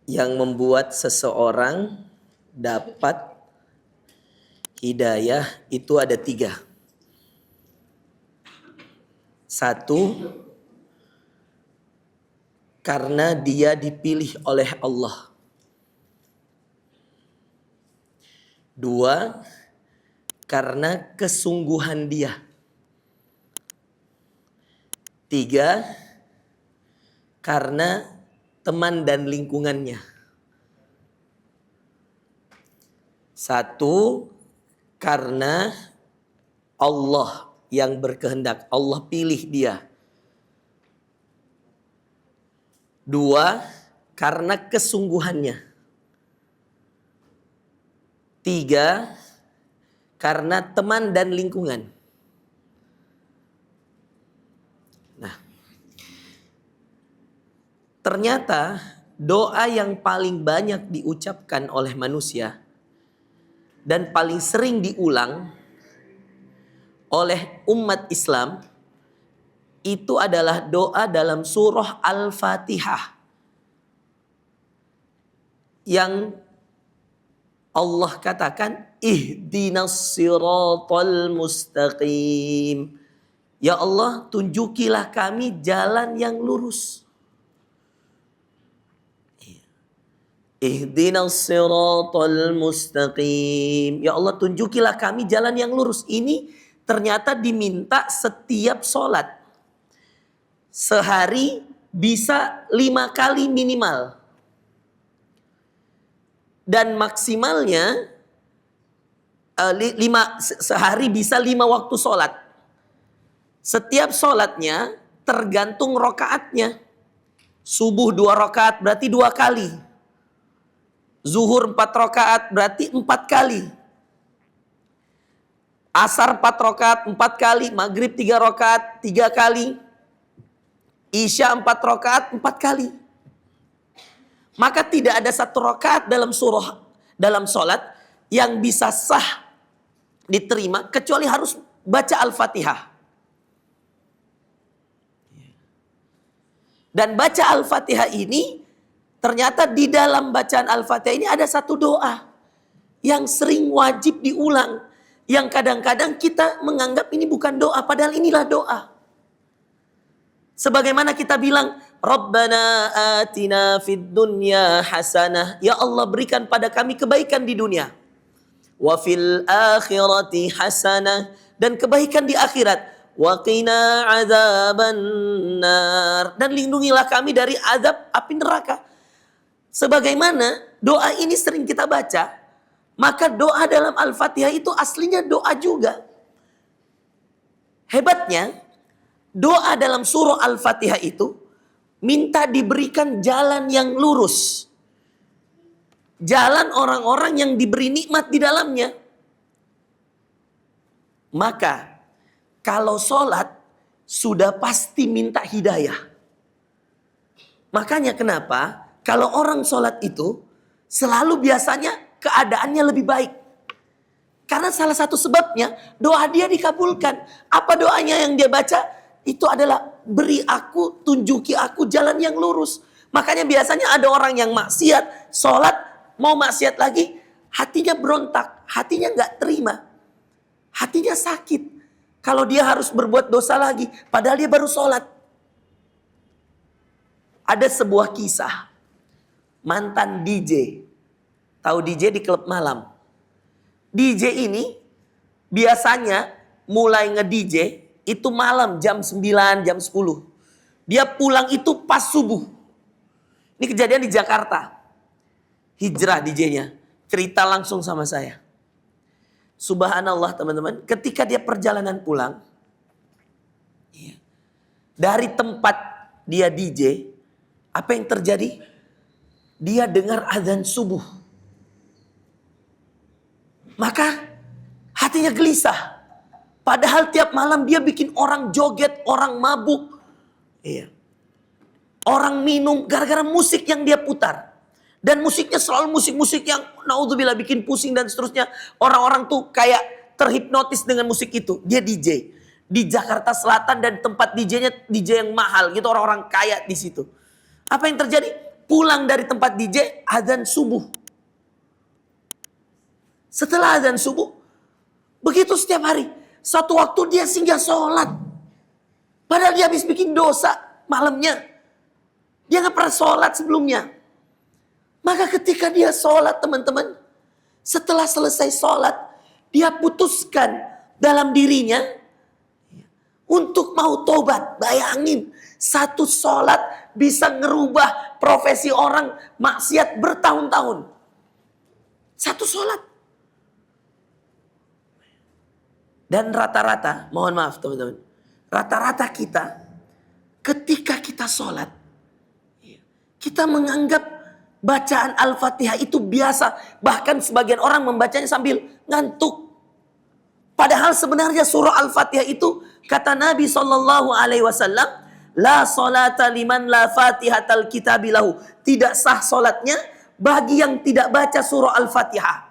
yang membuat seseorang dapat hidayah itu ada 3. 1, karena dia dipilih oleh Allah. 2, karena kesungguhan dia. 3, karena teman dan lingkungannya. 1, karena Allah yang berkehendak, Allah pilih dia. 2, karena kesungguhannya. 3, karena teman dan lingkungan. Nah, ternyata doa yang paling banyak diucapkan oleh manusia dan paling sering diulang oleh umat Islam itu adalah doa dalam surah Al-Fatihah yang Allah katakan ihdinas siratal mustaqim. Ya Allah, tunjukilah kami jalan yang lurus. Ihdinas siratal mustaqim. Ya Allah, tunjukilah kami jalan yang lurus. Ini ternyata diminta setiap sholat. Sehari bisa 5 kali minimal. Dan maksimalnya sehari bisa 5 waktu sholat. Setiap sholatnya tergantung rokaatnya. Subuh 2 rokaat berarti 2 kali. Zuhur 4 rokaat berarti 4 kali. Asar 4 rokaat 4 kali. Maghrib 3 rokaat 3 kali. Isya 4 rokaat 4 kali. Maka tidak ada 1 rokaat dalam sholat yang bisa sah diterima kecuali harus baca Al-Fatihah. Dan baca Al-Fatihah ini ternyata di dalam bacaan Al-Fatihah ini ada 1 doa yang sering wajib diulang. Yang kadang-kadang kita menganggap ini bukan doa, padahal inilah doa. Sebagaimana kita bilang, Rabbana atina fid dunya hasanah. Ya Allah, berikan pada kami kebaikan di dunia. Wa fil akhirati hasanah. Dan kebaikan di akhirat. Wa qina azabannar. Dan lindungilah kami dari azab api neraka. Sebagaimana doa ini sering kita baca, maka doa dalam Al-Fatihah itu aslinya doa juga. Hebatnya, doa dalam surah Al-Fatihah itu minta diberikan jalan yang lurus. Jalan orang-orang yang diberi nikmat di dalamnya. Maka kalau sholat sudah pasti minta hidayah. Makanya kenapa kalau orang sholat itu selalu biasanya keadaannya lebih baik. Karena salah satu sebabnya doa dia dikabulkan. Apa doanya yang dia baca? Itu adalah beri aku, tunjuki aku jalan yang lurus. Makanya biasanya ada orang yang maksiat, sholat, mau maksiat lagi, hatinya berontak, hatinya nggak terima. Hatinya sakit. Kalau dia harus berbuat dosa lagi, padahal dia baru sholat. Ada sebuah kisah, mantan DJ. Tahu DJ di klub malam. DJ ini biasanya mulai nge-DJ itu malam jam 9, jam 10. Dia pulang itu pas subuh. Ini kejadian di Jakarta. Hijrah DJ-nya. Cerita langsung sama saya. Subhanallah teman-teman. Ketika dia perjalanan pulang. Dari tempat dia DJ. Apa yang terjadi? Dia dengar azan subuh. Maka hatinya gelisah. Padahal tiap malam dia bikin orang joget, orang mabuk. Iya. Orang minum gara-gara musik yang dia putar. Dan musiknya selalu musik-musik yang naudzubillah bikin pusing dan seterusnya. Orang-orang tuh kayak terhipnotis dengan musik itu. Dia DJ. Di Jakarta Selatan dan tempat DJ-nya DJ yang mahal gitu. Orang-orang kaya di situ. Apa yang terjadi? pulang dari tempat DJ, azan subuh. Setelah azan subuh, begitu setiap hari. Satu waktu dia singgah sholat. Padahal dia habis bikin dosa malamnya. Dia gak pernah sholat sebelumnya. Maka ketika dia sholat teman-teman, setelah selesai sholat, dia putuskan dalam dirinya untuk mau tobat. Bayangin, satu sholat bisa ngerubah profesi orang maksiat bertahun-tahun. Satu sholat. Dan rata-rata, mohon maaf teman-teman, rata-rata kita ketika kita sholat, kita menganggap bacaan Al-Fatihah itu biasa. Bahkan sebagian orang membacanya sambil ngantuk. Padahal sebenarnya surah Al-Fatihah itu, kata Nabi SAW, la salata liman la fatihatal kitabilahu. Tidak sah solatnya bagi yang tidak baca surah Al-Fatihah.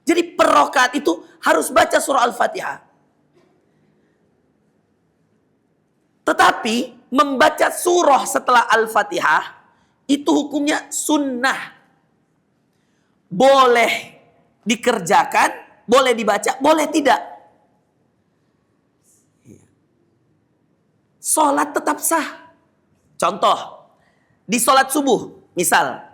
Jadi per rakaat itu harus baca surah Al-Fatihah. Tetapi membaca surah setelah Al-Fatihah itu hukumnya sunnah. Boleh dikerjakan, boleh dibaca, boleh tidak. Sholat tetap sah. Contoh, di sholat subuh, misal,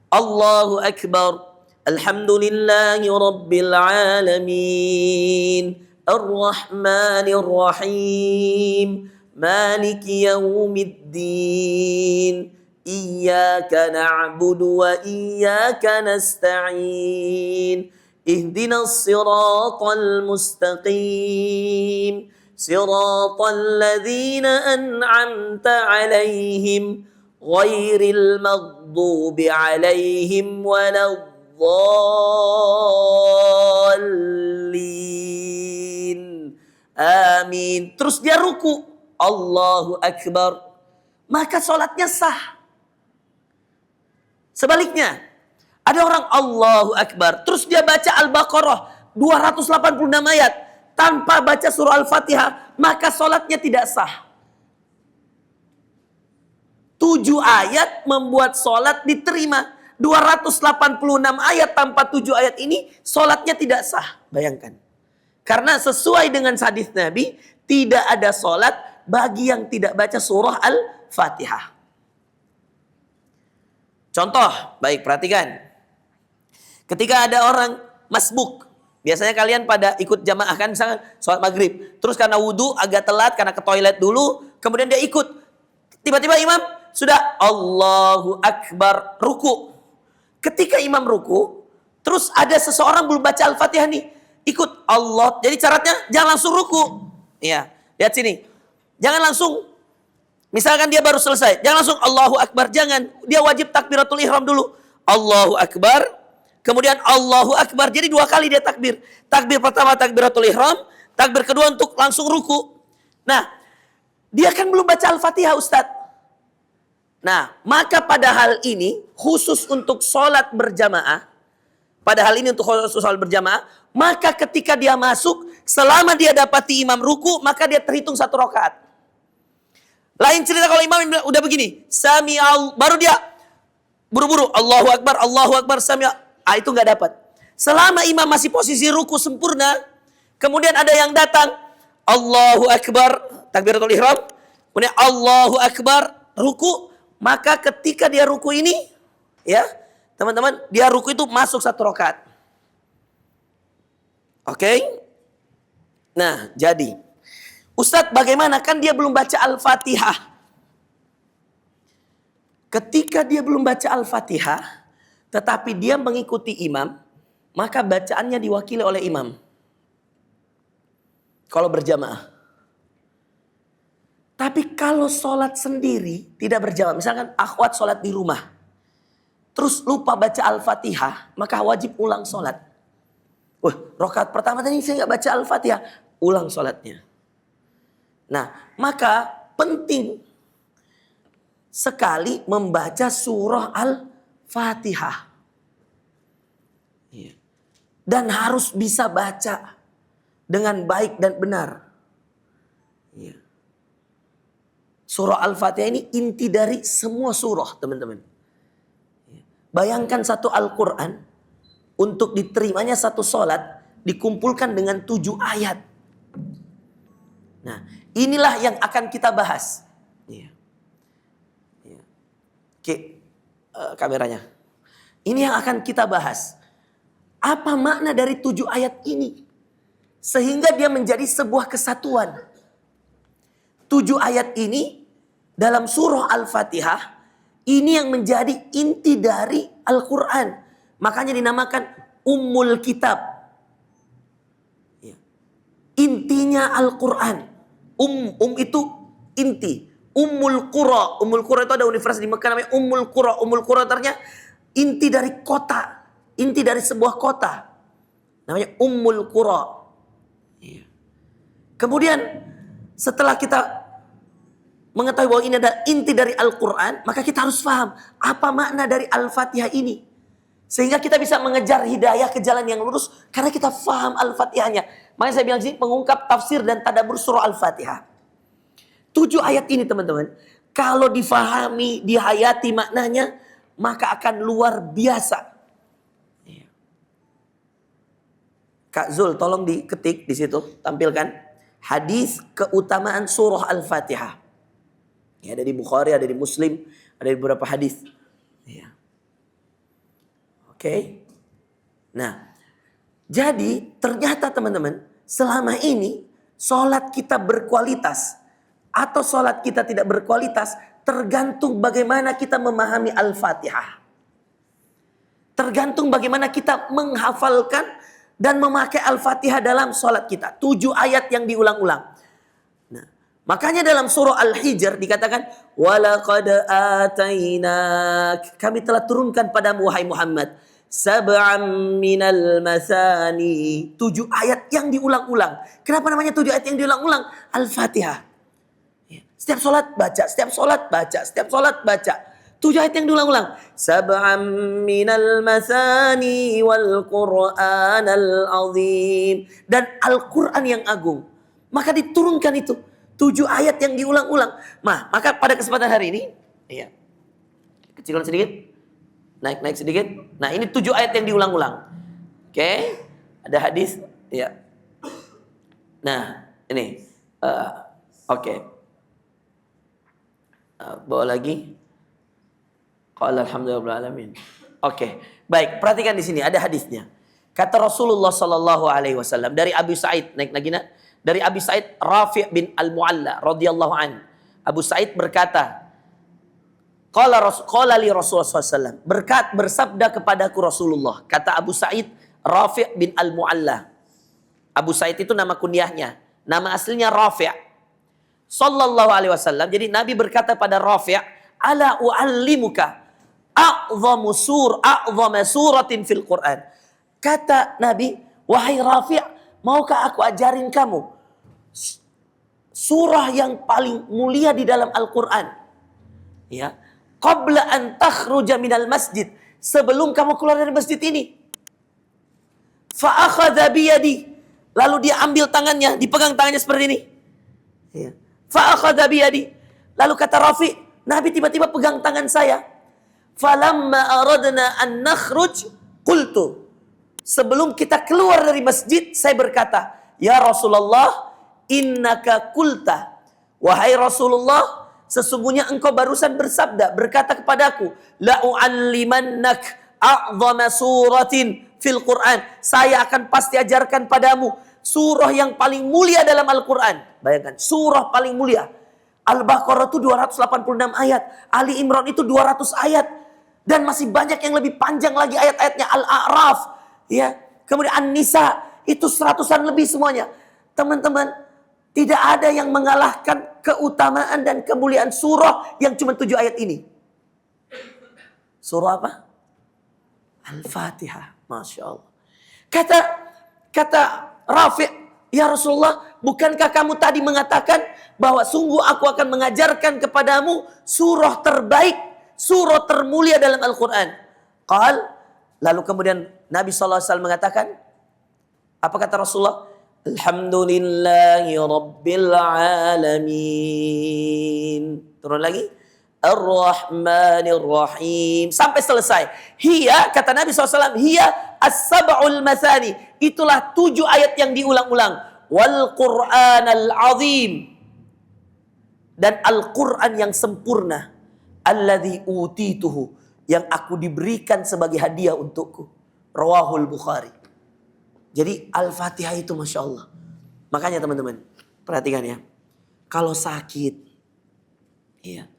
Allahu Akbar, Alhamdulillahi Rabbil Alamin, Ar-Rahmanir Rahim, Maliki Yawmiddin, Iyyaka na'budu wa iyyaka nasta'in, Ihdinas siratal mustaqim, Siratal ladzina an'amta 'alaihim, Ghairil maghdubi 'alaihim waladdallin. Amin. Terus dia ruku, Allahu Akbar. Maka sholatnya sah. Sebaliknya, ada orang Allahu Akbar, terus dia baca Al-Baqarah 286 ayat tanpa baca surah Al-Fatihah, maka sholatnya tidak sah. 7 ayat membuat sholat diterima. 286 ayat tanpa 7 ayat ini, sholatnya tidak sah. Bayangkan. Karena sesuai dengan hadis Nabi, tidak ada sholat bagi yang tidak baca surah Al-Fatihah. Contoh, baik perhatikan. Ketika ada orang masbuk, biasanya kalian pada ikut jamaah kan, misalkan sholat maghrib. Terus karena wudhu agak telat, karena ke toilet dulu, kemudian dia ikut. Tiba-tiba imam sudah Allahu Akbar, ruku. Ketika imam ruku, terus ada seseorang belum baca Al-Fatihah nih, ikut Allah. Jadi syaratnya jangan langsung ruku. Ya, lihat sini. Jangan langsung. Misalkan dia baru selesai, jangan langsung Allahu Akbar, jangan. Dia wajib takbiratul ihram dulu. Allahu Akbar, kemudian Allahu Akbar. Jadi 2 kali dia takbir. Takbir pertama takbiratul ihram, takbir kedua untuk langsung ruku. Nah, dia kan belum baca Al-Fatihah, Ustadz. Nah, maka pada hal ini khusus untuk sholat berjamaah, maka ketika dia masuk, selama dia dapati imam ruku, maka dia terhitung 1 rakaat. Lain cerita kalau imam udah begini, baru dia buru-buru Allahu Akbar, itu nggak dapat. Selama imam masih posisi ruku sempurna, kemudian ada yang datang, Allahu Akbar, takbiratul ihram, kemudian Allahu Akbar, ruku, maka ketika dia ruku ini, ya teman-teman, dia ruku itu masuk 1 rakaat. Oke? Nah, jadi Ustadz, bagaimana? Kan dia belum baca Al-Fatihah. Ketika dia belum baca Al-Fatihah, tetapi dia mengikuti imam, maka bacaannya diwakili oleh imam. Kalau berjamaah. Tapi kalau sholat sendiri, tidak berjamaah. Misalkan akhwat sholat di rumah, terus lupa baca Al-Fatihah, maka wajib ulang sholat. Wah, rakaat pertama tadi saya nggak baca Al-Fatihah, ulang sholatnya. Nah, maka penting sekali membaca surah Al-Fatihah. Dan harus bisa baca dengan baik dan benar. Surah Al-Fatihah ini inti dari semua surah, teman-teman. Bayangkan satu Al-Quran, untuk diterimanya satu sholat, dikumpulkan dengan 7 ayat. Nah, inilah yang akan kita bahas. Iya. Oke, kameranya. Ini yang akan kita bahas. Apa makna dari 7 ayat ini? Sehingga dia menjadi sebuah kesatuan. 7 ayat ini dalam surah Al-Fatihah, ini yang menjadi inti dari Al-Quran. Makanya dinamakan Ummul Kitab. Intinya Al-Quran. Itu inti. Ummul Qura. Ummul Qura itu ada universitas di Mekah namanya Ummul Qura. Ummul Qura artinya inti dari kota. Inti dari sebuah kota. Namanya Ummul Qura. Kemudian setelah kita mengetahui bahwa ini adalah inti dari Al-Quran, maka kita harus paham apa makna dari Al-Fatihah ini. Sehingga kita bisa mengejar hidayah ke jalan yang lurus karena kita paham Al-Fatihahnya. Makanya saya bilang sini pengungkap tafsir dan tadabbur surah Al-Fatihah. 7 ayat ini teman-teman, kalau difahami, dihayati maknanya, maka akan luar biasa. Kak Zul, tolong diketik di situ, tampilkan hadis keutamaan surah Al-Fatihah. Ya, ada di Bukhari, ada di Muslim, ada di beberapa hadis. Ya. Oke. Nah, jadi ternyata teman-teman, selama ini sholat kita berkualitas atau sholat kita tidak berkualitas tergantung bagaimana kita memahami Al-Fatihah. Tergantung bagaimana kita menghafalkan dan memakai Al-Fatihah dalam sholat kita. 7 ayat yang diulang-ulang. Makanya dalam surah Al-Hijr dikatakan walaqad atainak, kami telah turunkan padamu wahai Muhammad sab'an minal masani, 7 ayat yang diulang-ulang. Kenapa namanya 7 ayat yang diulang-ulang? Al-Fatihah. Setiap sholat baca, setiap sholat baca, setiap sholat baca. 7 ayat yang diulang-ulang. Sab'an minal masani wal Qur'anal azim, dan Al-Quran yang agung. Maka diturunkan itu 7 ayat yang diulang-ulang. Maka pada kesempatan hari ini, iya, kecilkan sedikit, naik sedikit. Nah, ini 7 ayat yang diulang-ulang. Oke, ada hadis, ya. Nah, ini, oke. Bawa lagi. Qala alhamdulillah alamin. Oke, baik. Perhatikan di sini ada hadisnya. Kata Rasulullah Sallallahu Alaihi Wasallam dari Abu Sa'id, naik lagi nak. Dari Abi Sa'id Rafi' bin Al-Mu'alla radhiyallahu an. Abu Sa'id berkata, qala li Rasulullah SAW, bersabda kepadaku Rasulullah. Kata Abu Sa'id Rafi' bin Al-Mu'alla. Abu Sa'id itu nama kunyahnya, nama aslinya Rafi'. Sallallahu alaihi wasallam. Jadi Nabi berkata pada Rafi', ala u'allimuka a'dhamu suratin fil Quran. Kata Nabi, wahai Rafi', maukah aku ajarin kamu surah yang paling mulia di dalam Al-Quran? Ya, qabla an takhruja minal masjid, sebelum kamu keluar dari masjid ini. Fa akhadha biyadi, lalu dia ambil tangannya, dipegang tangannya seperti ini. Ya. Fa akhadha biyadi, lalu kata Rafi', Nabi tiba-tiba pegang tangan saya. Falamma aradna an nakhruj qultu, sebelum kita keluar dari masjid, saya berkata, ya Rasulullah, innaka kulta, wahai Rasulullah, sesungguhnya engkau barusan bersabda, berkata kepadaku, la u'allimannak a'zama suratin fil Quran, saya akan pasti ajarkan padamu surah yang paling mulia dalam Al-Quran. Bayangkan, surah paling mulia. Al-Baqarah itu 286 ayat, Ali Imran itu 200 ayat, dan masih banyak yang lebih panjang lagi ayat-ayatnya. Al-A'raf, ya, kemudian An-Nisa itu 100-an lebih semuanya. Teman-teman, tidak ada yang mengalahkan keutamaan dan kemuliaan surah yang cuma 7 ayat ini. Surah apa? Al-Fatihah. Masya Allah. Kata Rafi', ya Rasulullah, bukankah kamu tadi mengatakan bahwa sungguh aku akan mengajarkan kepadamu surah terbaik, surah termulia dalam Al-Quran. Lalu kemudian Nabi SAW mengatakan, apa kata Rasulullah? Alhamdulillahi Rabbil Alamin. Turun lagi. Ar-Rahmanir Rahim. Sampai selesai. Hiya, kata Nabi SAW, hiya as-sab'ul mathani. Itulah 7 ayat yang diulang-ulang. Wal Qur'anal azim. Dan Al-Quran yang sempurna. Alladhi utituhu. Yang aku diberikan sebagai hadiah untukku. Rawahul Bukhari. Jadi Al-Fatihah itu Masya Allah. Makanya teman-teman, perhatikan ya. Kalau sakit, ya,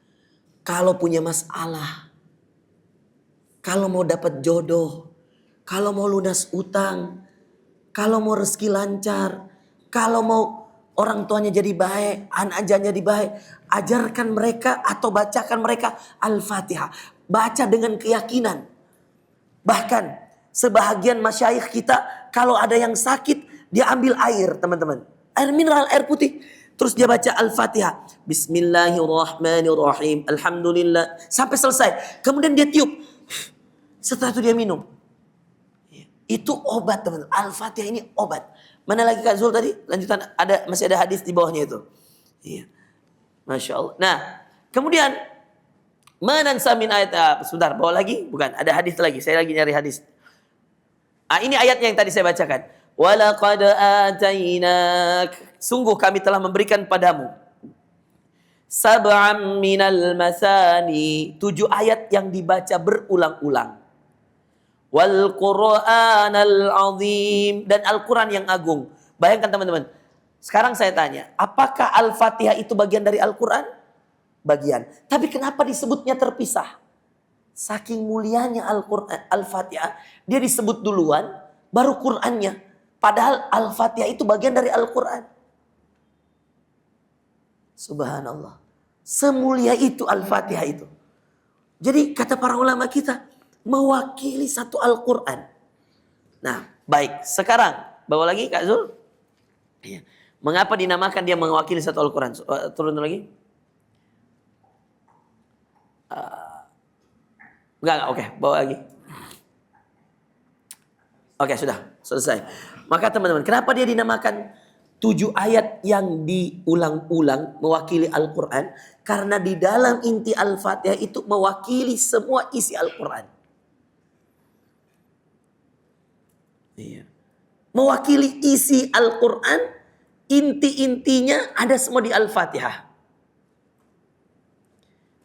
kalau punya masalah, kalau mau dapat jodoh, kalau mau lunas utang, kalau mau rezeki lancar, kalau mau orang tuanya jadi baik, anak-anaknya jadi baik, ajarkan mereka atau bacakan mereka Al-Fatihah. Baca dengan keyakinan. Bahkan sebahagian masyayikh kita kalau ada yang sakit, dia ambil air, teman-teman. Air mineral, air putih. Terus dia baca Al-Fatihah. Bismillahirrahmanirrahim. Alhamdulillah. Sampai selesai. Kemudian dia tiup. Setelah itu dia minum. Itu obat, teman-teman. Al-Fatihah ini obat. Mana lagi Kak Zul tadi? Lanjutan, masih ada hadis di bawahnya itu. Iya. Masya Allah. Nah, kemudian manansa min ayat. Sebentar, bawa lagi? Bukan, ada hadis lagi. Saya lagi nyari hadis. Ini ayatnya yang tadi saya bacakan. Walaqad atainak. Sungguh kami telah memberikan padamu. Sab'am minal masani. 7 ayat yang dibaca berulang-ulang. Wal Qur'anal azim. Dan Al-Quran yang agung. Bayangkan teman-teman. Sekarang saya tanya. Apakah Al-Fatihah itu bagian dari Al-Quran? Bagian. Tapi kenapa disebutnya terpisah? Saking mulianya Al-Quran, Al-Fatihah. Dia disebut duluan. Baru Qurannya. Padahal Al-Fatihah itu bagian dari Al-Quran. Subhanallah. Semulia itu Al-Fatihah itu. Jadi kata para ulama kita, mewakili satu Al-Quran. Nah, baik. Sekarang, bawa lagi Kak Zul. Iya. Mengapa dinamakan dia mewakili satu Al-Quran? Turun lagi. Enggak, oke. Bawa lagi. Oke, sudah. Selesai. Maka teman-teman, kenapa dia dinamakan 7 ayat yang diulang-ulang mewakili Al-Quran? Karena di dalam inti Al-Fatihah itu mewakili semua isi Al-Quran. Iya. Mewakili isi Al-Quran, inti-intinya ada semua di Al-Fatihah.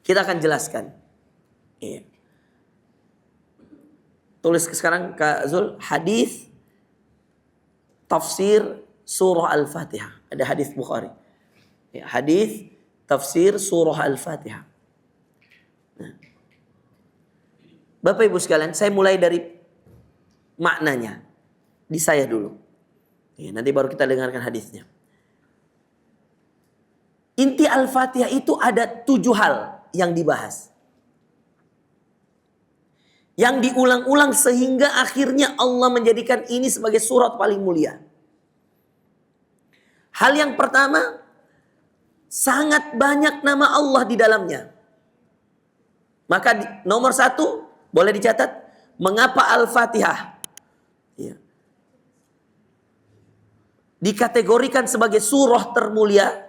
Kita akan jelaskan. Iya. Tulis sekarang Kak Zul, hadis tafsir surah Al-Fatihah. Ada hadis Bukhari. Ya, hadis tafsir surah Al-Fatihah. Nah. Bapak Ibu sekalian, saya mulai dari maknanya. Di saya dulu. Ya, nanti baru kita dengarkan hadisnya. Inti Al-Fatihah itu ada 7 hal yang dibahas. Yang diulang-ulang sehingga akhirnya Allah menjadikan ini sebagai surat paling mulia. Hal yang pertama, sangat banyak nama Allah di dalamnya. Maka nomor 1, boleh dicatat, mengapa Al-Fatihah dikategorikan sebagai surah termulia?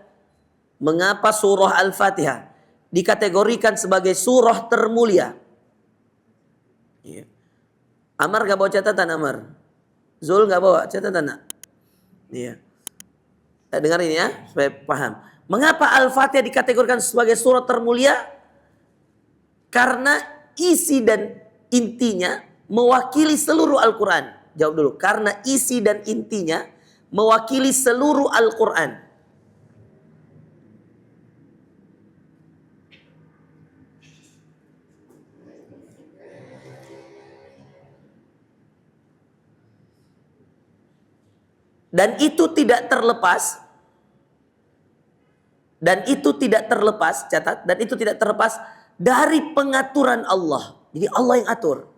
Mengapa surah Al-Fatihah dikategorikan sebagai surah termulia? Iya. Amar gak bawa catatan, Amar. Zul gak bawa catatan, nak? Iya. Dengar ini ya, supaya paham. Mengapa Al-Fatihah dikategorikan sebagai surat termulia? Karena isi dan intinya mewakili seluruh Al-Quran. Jawab dulu. Karena isi dan intinya mewakili seluruh Al-Quran. Dan itu tidak terlepas. Dan itu tidak terlepas, catat. Dan itu tidak terlepas dari pengaturan Allah. Jadi Allah yang atur.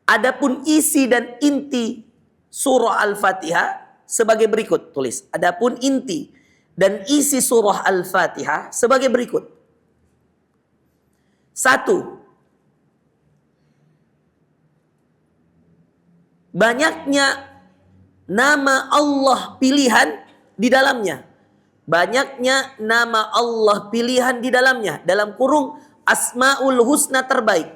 Adapun isi dan inti surah Al-Fatihah sebagai berikut. Tulis. Adapun inti dan isi surah Al-Fatihah sebagai berikut. 1. Banyaknya nama Allah pilihan di dalamnya. Banyaknya nama Allah pilihan di dalamnya. Dalam kurung Asmaul Husna terbaik.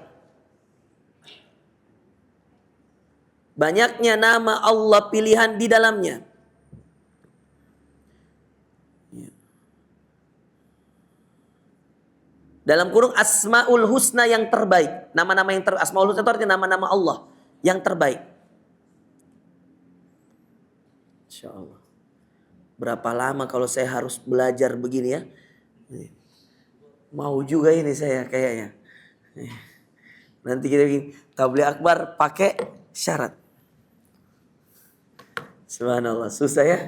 Banyaknya nama Allah pilihan di dalamnya. Dalam kurung Asmaul Husna yang terbaik. Nama-nama yang Asmaul Husna itu artinya nama-nama Allah yang terbaik. Insya Allah. Berapa lama kalau saya harus belajar begini ya? Mau juga ini saya kayaknya. Nanti kita bikin tabligh akbar pakai syarat. Subhanallah, susah ya.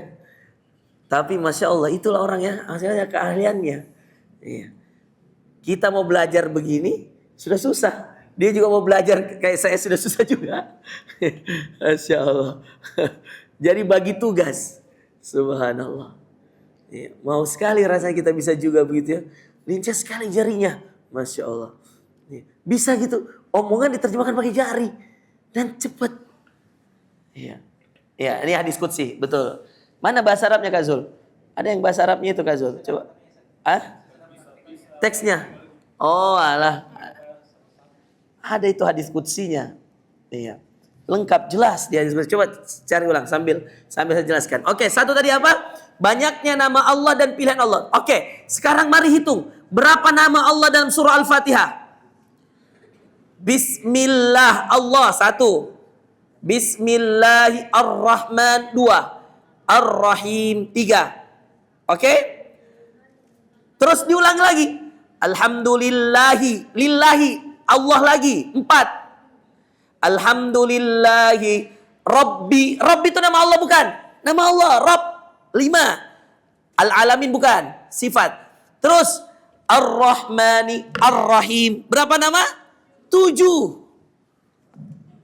Tapi Masya Allah itulah orang ya, hasilnya keahliannya. Iya. Kita mau belajar begini sudah susah. Dia juga mau belajar kayak saya sudah susah juga. Masya Allah. Jadi bagi tugas. Subhanallah. Ya, mau sekali rasanya kita bisa juga begitu ya. Lincah sekali jarinya. Masya Allah. Ya, bisa gitu. Omongan diterjemahkan pakai jari. Dan cepat. Ya. Ya, ini hadis qudsi. Betul. Mana bahasa Arabnya Kak Zul? Ada yang bahasa Arabnya itu Kak Zul? Coba. Teksnya. Oh alah. Ada itu hadis qudsinya. Iya. Lengkap jelas di hadis qudsi. Coba cari ulang sambil saya jelaskan. Oke, satu tadi apa? Banyaknya nama Allah dan pilihan Allah. Oke, sekarang mari hitung. Berapa nama Allah dalam surah Al-Fatihah? Bismillah Allah 1. Bismillahirrahman 2. Ar-Rahim 3. Oke? Terus diulang lagi. Alhamdulillahi, lillahi, Allah lagi 4. Alhamdulillahi, Rabbi. Rabbi itu nama Allah bukan? Nama Allah, Rabb 5. Al-Alamin bukan? Sifat. Terus Ar-Rahmani, Ar-Rahim. Berapa nama? 7.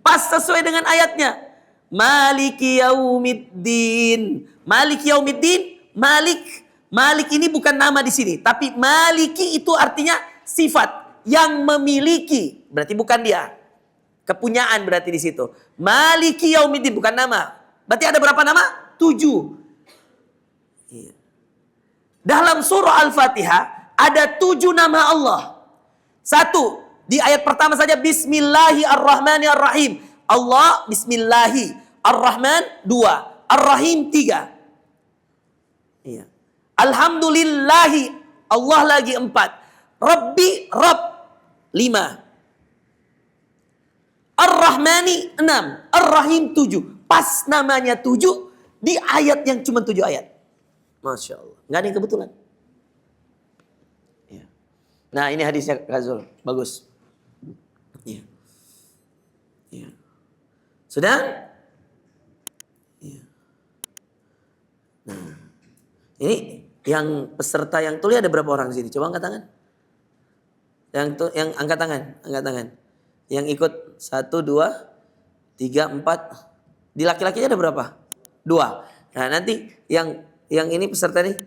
Pas sesuai dengan ayatnya. Maliki yaumiddin. Maliki yaumiddin, Malik. Malik ini bukan nama di sini, tapi maliki itu artinya sifat yang memiliki. Berarti bukan dia. Kepunyaan berarti di situ. Maliki yaumiddin bukan nama. Berarti ada berapa nama? 7. Dalam surah Al-Fatihah ada 7 nama Allah. 1, di ayat pertama saja Bismillahirrahmanirrahim. Allah Bismillahi. Ar-Rahman 2. Ar-Rahim 3. Iya. Alhamdulillahi Allah lagi 4. Rabbi Rabb 5. Ar-Rahmani 6. Ar-Rahim 7. Pas namanya 7 di ayat yang cuma 7 ayat. Masya Allah. Nggak ada yang kebetulan. Ya. Nah ini hadisnya Kak Zul. Bagus. Ya. Ya. Sudah? Ya. Nah. Ini yang peserta yang tuli ada berapa orang sini? Coba angkat tangan. Yang angkat tangan, angkat tangan. Yang ikut 1, 2, 3, 4. Di laki-lakinya ada berapa? 2. Nah, nanti yang ini peserta nih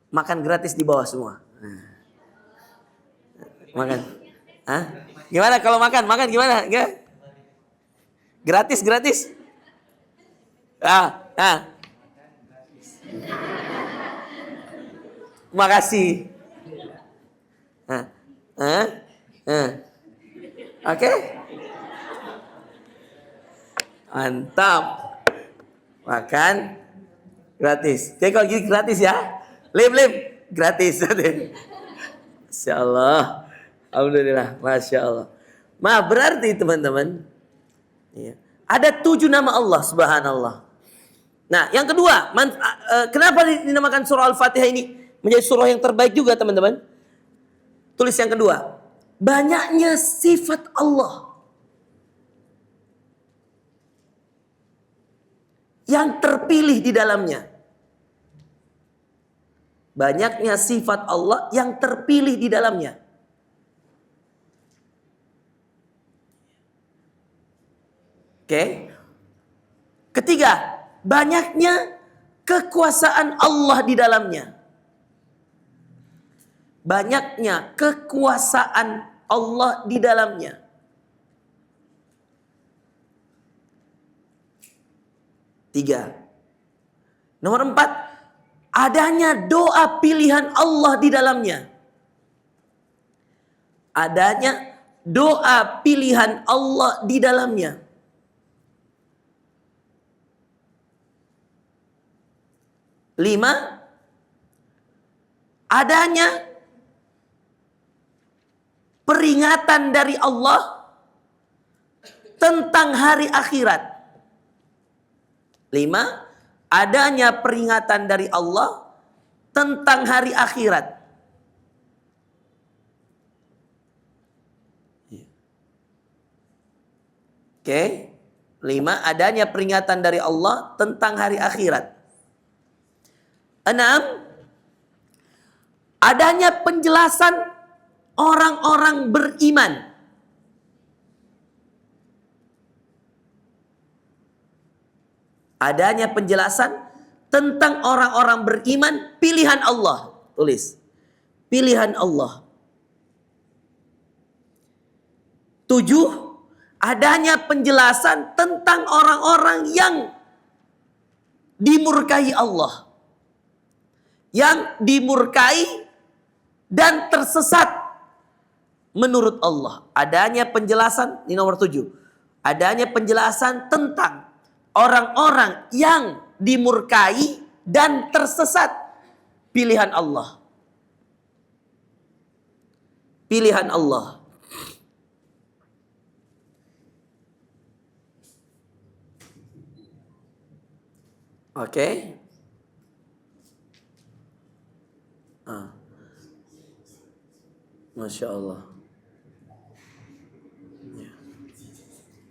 makan gratis di bawah semua. Nah. Makan. Hah? Gimana kalau makan? Makan gimana? Enggak? Gratis. Nah. Makasih. Oke. Mantap. Makan gratis. Oke, kalau gitu gratis ya. Lim gratis. Masya Allah. Alhamdulillah. Masya Allah. Berarti teman-teman. Ya, ada 7 nama Allah subhanallah. Nah yang kedua. Kenapa dinamakan surah Al-Fatihah ini menjadi surah yang terbaik juga teman-teman? Tulis yang kedua. Banyaknya sifat Allah yang terpilih di dalamnya. Banyaknya sifat Allah yang terpilih di dalamnya. Oke. Ketiga, banyaknya kekuasaan Allah di dalamnya. Banyaknya kekuasaan Allah di dalamnya. Tiga. Nomor 4, adanya doa pilihan Allah di dalamnya. Adanya doa pilihan Allah di dalamnya. Lima, adanya peringatan dari Allah tentang hari akhirat. Lima, adanya peringatan dari Allah tentang hari akhirat. Oke, lima, adanya peringatan dari Allah tentang hari akhirat. Enam, adanya penjelasan orang-orang beriman. Adanya penjelasan tentang orang-orang beriman, pilihan Allah. Tulis, pilihan Allah. Tujuh, adanya penjelasan tentang orang-orang yang dimurkai Allah. Yang dimurkai dan tersesat menurut Allah. Adanya penjelasan, ini nomor 7. Adanya penjelasan tentang orang-orang yang dimurkai dan tersesat. Pilihan Allah. Pilihan Allah. Oke. Masya Allah. Ya.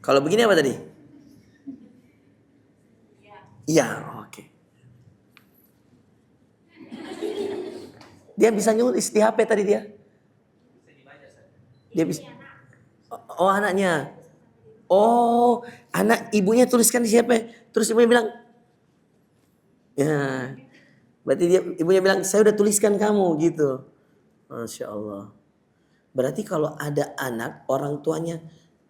Kalau begini apa tadi? Iya, oke. Dia bisa nulis di HP tadi dia. Dia bisa. Oh, anaknya. Oh, anak ibunya tuliskan di siapa? Terus ibunya bilang, ya. Berarti ibunya bilang, saya udah tuliskan kamu gitu. Masya Allah. Berarti kalau ada anak, orang tuanya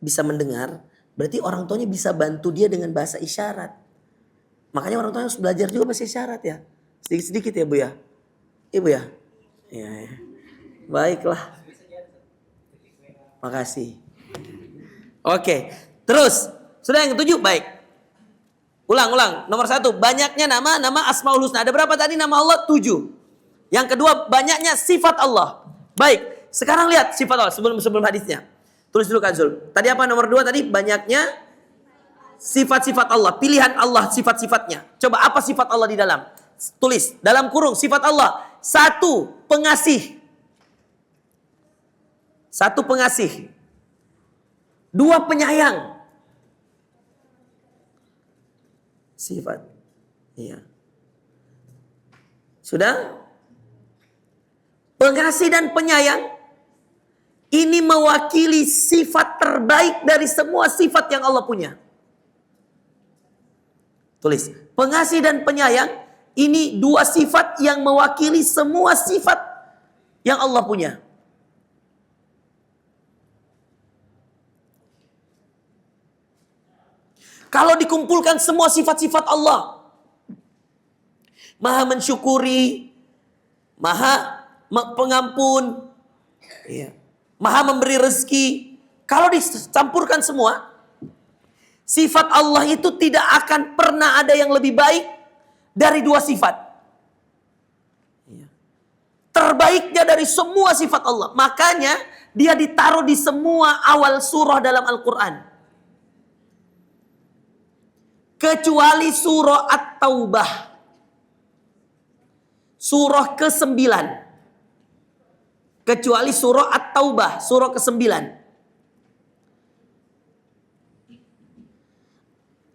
bisa mendengar, berarti orang tuanya bisa bantu dia dengan bahasa isyarat. Makanya orang tuanya harus belajar juga bahasa isyarat ya. Sedikit-sedikit ya Bu ya. Ibu ya. Ya. Baiklah. Makasih. Oke. Terus. Sudah yang ketujuh. Baik. Ulang. Nomor 1. Banyaknya nama Asmaul Husna. Ada berapa tadi nama Allah? 7. Yang kedua. Banyaknya sifat Allah. Baik. Sekarang lihat sifat Allah. Sebelum hadisnya. Tulis dulu Kak Zul. Tadi apa nomor 2 tadi? Banyaknya sifat-sifat Allah. Pilihan Allah sifat-sifatnya. Coba apa sifat Allah di dalam? Tulis. Dalam kurung sifat Allah. 1. Pengasih. 1. Pengasih. 2. Penyayang. Sifat. Iya. Sudah? Pengasih dan penyayang. Ini mewakili sifat terbaik dari semua sifat yang Allah punya. Tulis. Pengasih dan penyayang. Ini 2 sifat yang mewakili semua sifat yang Allah punya. Kalau dikumpulkan semua sifat-sifat Allah. Maha mensyukuri. Maha pengampun. Iya. Maha memberi rezeki. Kalau dicampurkan semua. Sifat Allah itu tidak akan pernah ada yang lebih baik dari 2 sifat. Iya. Terbaiknya dari semua sifat Allah. Makanya dia ditaruh di semua awal surah dalam Al-Quran. Kecuali surah At-Taubah. Surah ke-9. Kecuali surah At-Taubah. Surah ke-9.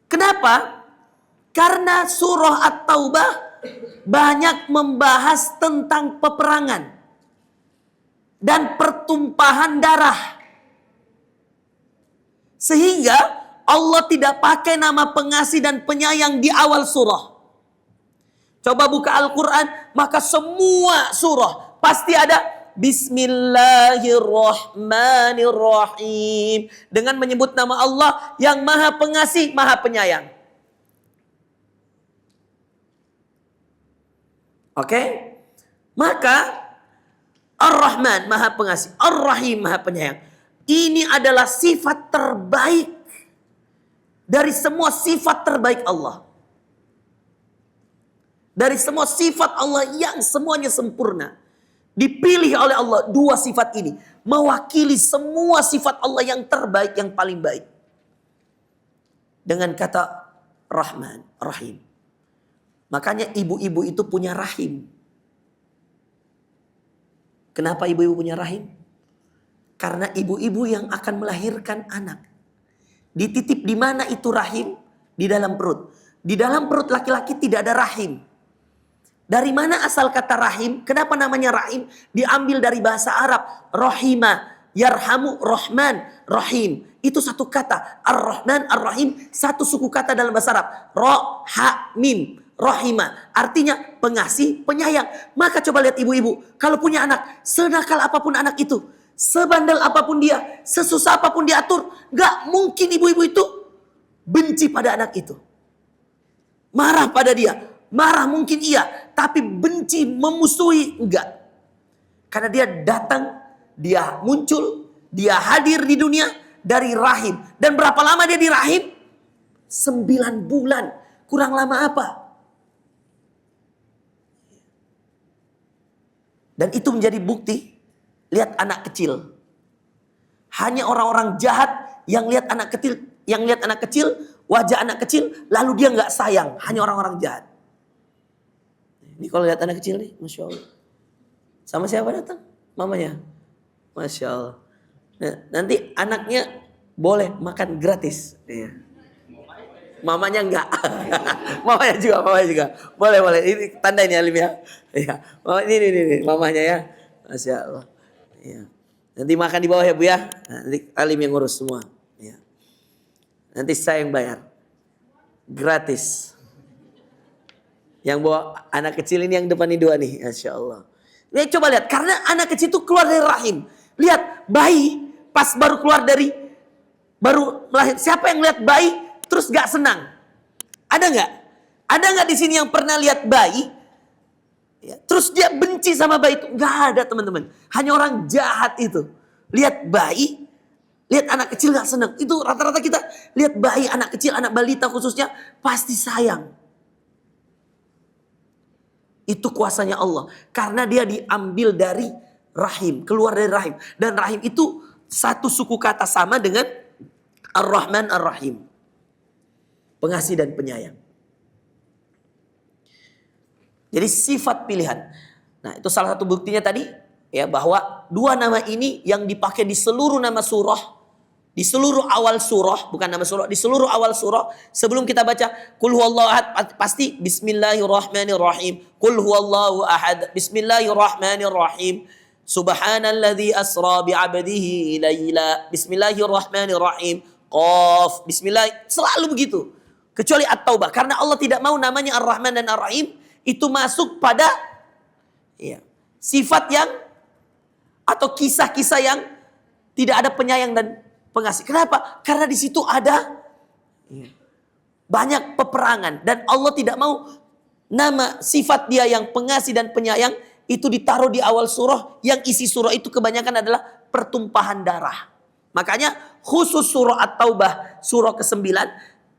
Kenapa? Karena surah At-Taubah banyak membahas tentang peperangan. Dan pertumpahan darah. Sehingga Allah tidak pakai nama pengasih dan penyayang di awal surah. Coba buka Al-Quran, maka semua surah pasti ada Bismillahirrahmanirrahim. Dengan menyebut nama Allah yang maha pengasih, maha penyayang. Oke? Maka Ar-Rahman Maha Pengasih, Ar-Rahim Maha Penyayang. Ini adalah sifat terbaik dari semua sifat terbaik Allah. Dari semua sifat Allah yang semuanya sempurna. Dipilih oleh Allah dua sifat ini. Mewakili semua sifat Allah yang terbaik, yang paling baik. Dengan kata Rahman, Rahim. Makanya ibu-ibu itu punya rahim. Kenapa ibu-ibu punya rahim? Karena ibu-ibu yang akan melahirkan anak. Dititip di mana itu rahim? Di dalam perut. Di dalam perut laki-laki tidak ada rahim. Dari mana asal kata rahim? Kenapa namanya rahim? Diambil dari bahasa Arab. Rahima, yarhamu, rahman, rahim. Itu satu kata. Ar-Rahman, Ar-Rahim. Satu suku kata dalam bahasa Arab. Ro, ha, mim. Rahima. Artinya pengasih, penyayang. Maka coba lihat ibu-ibu. Kalau punya anak. Senakal apapun anak itu. Sebandel apapun dia. Sesusah apapun diatur. Gak mungkin ibu-ibu itu benci pada anak itu. Marah pada dia. Marah mungkin iya. Tapi benci, memusuhi. Enggak. Karena dia datang. Dia muncul. Dia hadir di dunia. Dari rahim. Dan berapa lama dia di rahim? 9 bulan. Kurang lama apa? Dan itu menjadi bukti. Lihat anak kecil. Hanya orang-orang jahat yang lihat anak kecil. Yang lihat anak kecil. Wajah anak kecil. Lalu dia nggak sayang. Hanya orang-orang jahat. Ini kalau lihat anak kecil nih. Masya Allah. Sama siapa datang? Mamanya. Masya Allah. Nah, nanti anaknya boleh makan gratis. Iya. Mamanya enggak. Mamanya juga. Boleh. Ini tanda ini Alim ya. Iya. Ini mamanya ya. Masya Allah. Iya. Nanti makan di bawah ya Bu ya. Nanti Alim yang ngurus semua. Iya. Nanti saya yang bayar. Gratis. Yang bawa anak kecil ini yang depan ini 2 nih. Masya Allah. Ini coba lihat. Karena anak kecil itu keluar dari rahim. Lihat bayi pas baru keluar dari. Baru melahir. Siapa yang lihat bayi terus gak senang? Ada nggak? Ada nggak di sini yang pernah lihat bayi? Ya, terus dia benci sama bayi itu? Nggak ada teman-teman. Hanya orang jahat itu. Lihat bayi, lihat anak kecil nggak senang. Itu rata-rata kita lihat bayi, anak kecil, anak balita khususnya pasti sayang. Itu kuasanya Allah. Karena dia diambil dari rahim, keluar dari rahim. Dan rahim itu satu suku kata sama dengan Ar-Rahman, Ar-Rahim. Pengasih dan penyayang. Jadi sifat pilihan. Nah itu salah satu buktinya tadi. Ya bahwa 2 nama ini yang dipakai di seluruh nama surah. Di seluruh awal surah. Bukan nama surah. Di seluruh awal surah. Sebelum kita baca. Qul huwallahu ahad. Pasti Bismillahirrahmanirrahim. Qul huwallahu ahad. Bismillahirrahmanirrahim. Subhanalladzi asra bi'abdihi layla. Bismillahirrahmanirrahim. Qaf. Bismillah. Selalu begitu. Kecuali At-Taubah. Karena Allah tidak mau namanya Ar-Rahman dan Ar-Rahim. Itu masuk pada sifat yang. Atau kisah-kisah yang. Tidak ada penyayang dan pengasih. Kenapa? Karena di situ ada. Banyak peperangan. Dan Allah tidak mau. Nama sifat dia yang pengasih dan penyayang. Itu ditaruh di awal surah. Yang isi surah itu kebanyakan adalah pertumpahan darah. Makanya khusus surah At-Taubah. Surah ke-9.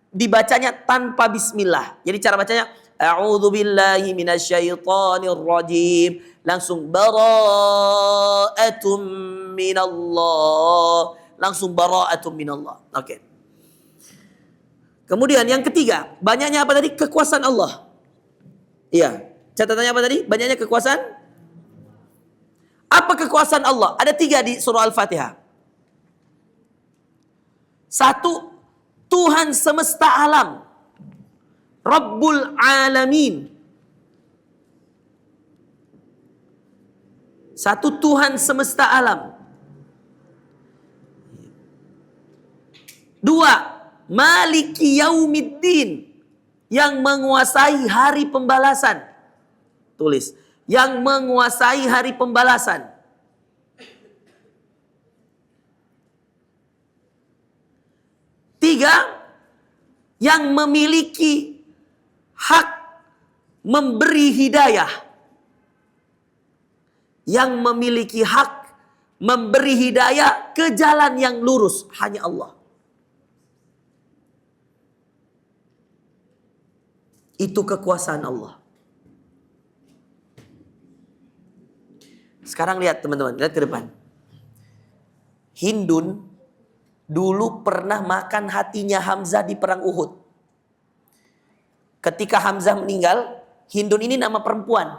Dibacanya tanpa bismillah. Jadi cara bacanya a'udzubillahi minasyaitonirrajim. Langsung bara'atum minallah. Langsung bara'atum minallah. Oke. Kemudian yang ketiga, banyaknya apa tadi? Kekuasaan Allah. Iya. Catatannya apa tadi? Banyaknya kekuasaan. Apa kekuasaan Allah? Ada 3 di surah Al-Fatihah. 1. Tuhan semesta alam. Rabbul alamin. 1. Tuhan semesta alam. 2. Maliki yaumiddin. Yang menguasai hari pembalasan. Tulis. Yang menguasai hari pembalasan. 3. Yang memiliki hak memberi hidayah. Yang memiliki hak memberi hidayah ke jalan yang lurus hanya Allah. Itu kekuasaan Allah. Sekarang lihat teman-teman, lihat ke depan. Hindun dulu pernah makan hatinya Hamzah di perang Uhud. Ketika Hamzah meninggal, Hindun ini nama perempuan.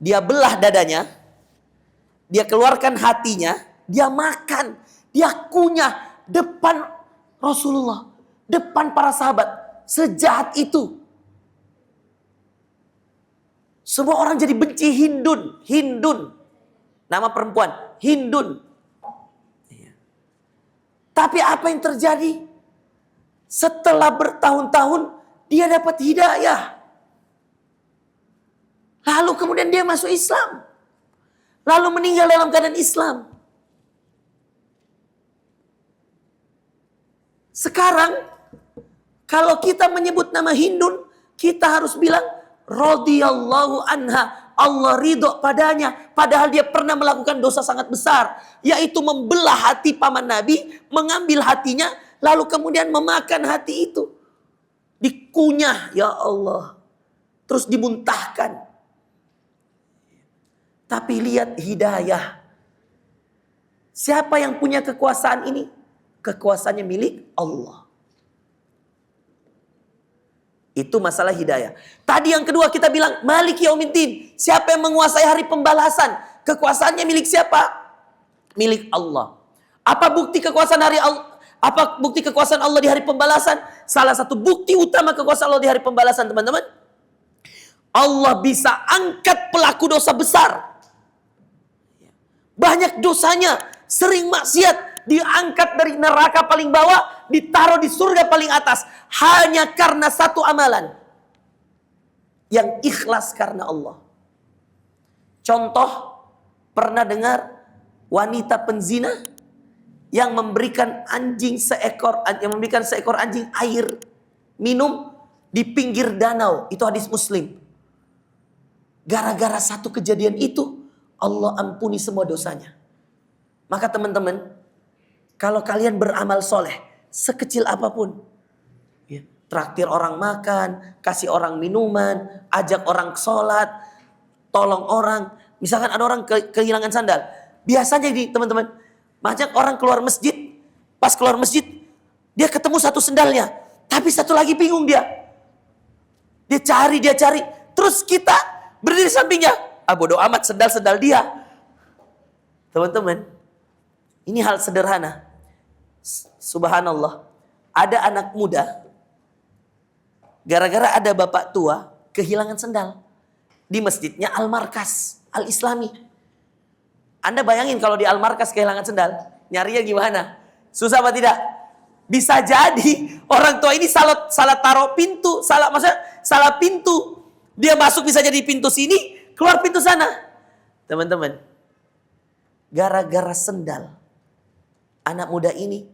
Dia belah dadanya, dia keluarkan hatinya, dia makan, dia kunyah depan Rasulullah, depan para sahabat. Sejahat itu. Semua orang jadi benci Hindun. Hindun. Nama perempuan. Hindun. Tapi apa yang terjadi? Setelah bertahun-tahun, dia dapat hidayah. Lalu kemudian dia masuk Islam. Lalu meninggal dalam keadaan Islam. Sekarang, kalau kita menyebut nama Hindun, kita harus bilang, radhiyallahu anha, Allah ridho padanya. Padahal dia pernah melakukan dosa sangat besar, yaitu membelah hati paman Nabi, mengambil hatinya, lalu kemudian memakan hati itu. Dikunyah, ya Allah. Terus dimuntahkan. Tapi lihat hidayah. Siapa yang punya kekuasaan ini? Kekuasaannya milik Allah. Itu masalah hidayah. Tadi yang kedua kita bilang Maliki Yaumiddin. Siapa yang menguasai hari pembalasan? Kekuasaannya milik siapa? Milik Allah. Apa bukti kekuasaan Apa bukti kekuasaan Allah di hari pembalasan? Salah satu bukti utama kekuasaan Allah di hari pembalasan, teman-teman. Allah bisa angkat pelaku dosa besar. Banyak dosanya, sering maksiat, diangkat dari neraka paling bawah, ditaruh di surga paling atas. Hanya karena satu amalan. Yang ikhlas karena Allah. Contoh, pernah dengar wanita penzina yang memberikan seekor anjing air minum di pinggir danau. Itu hadis Muslim. Gara-gara satu kejadian itu, Allah ampuni semua dosanya. Maka teman-teman, kalau kalian beramal soleh, sekecil apapun, ya, traktir orang makan, kasih orang minuman, ajak orang sholat, tolong orang. Misalkan ada orang kehilangan sandal. Biasanya ini teman-teman, ajak orang keluar masjid. Pas keluar masjid, dia ketemu satu sendalnya. Tapi satu lagi bingung dia. Dia cari. Terus kita berdiri sampingnya. Bodoh amat, sendal dia. Teman-teman, ini hal sederhana. Subhanallah. Ada anak muda, gara-gara ada bapak tua, kehilangan sendal. Di masjidnya Al-Markas, Al-Islami. Anda bayangin kalau di Al-Markas kehilangan sendal, nyarinya gimana? Susah apa tidak? Bisa jadi orang tua ini salah taruh pintu, salah pintu. Dia masuk bisa jadi pintu sini, keluar pintu sana. Teman-teman, gara-gara sendal, anak muda ini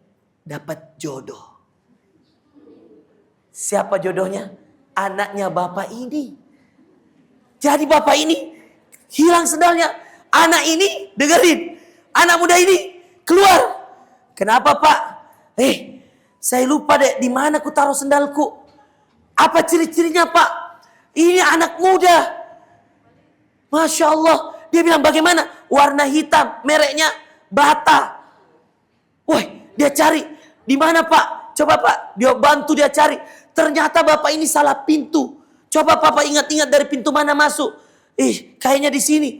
dapat jodoh. Siapa jodohnya? Anaknya bapak ini. Jadi bapak ini hilang sendalnya. Anak ini, dengerin. Anak muda ini keluar. Kenapa Pak? Saya lupa deh di mana ku taruh sendalku. Apa ciri-cirinya Pak? Ini anak muda. Masya Allah. Dia bilang bagaimana? Warna hitam, mereknya Bata. Woi, dia cari. Di mana Pak? Coba Pak, dia bantu dia cari. Ternyata bapak ini salah pintu. Coba Papa ingat-ingat dari pintu mana masuk. Kayaknya di sini.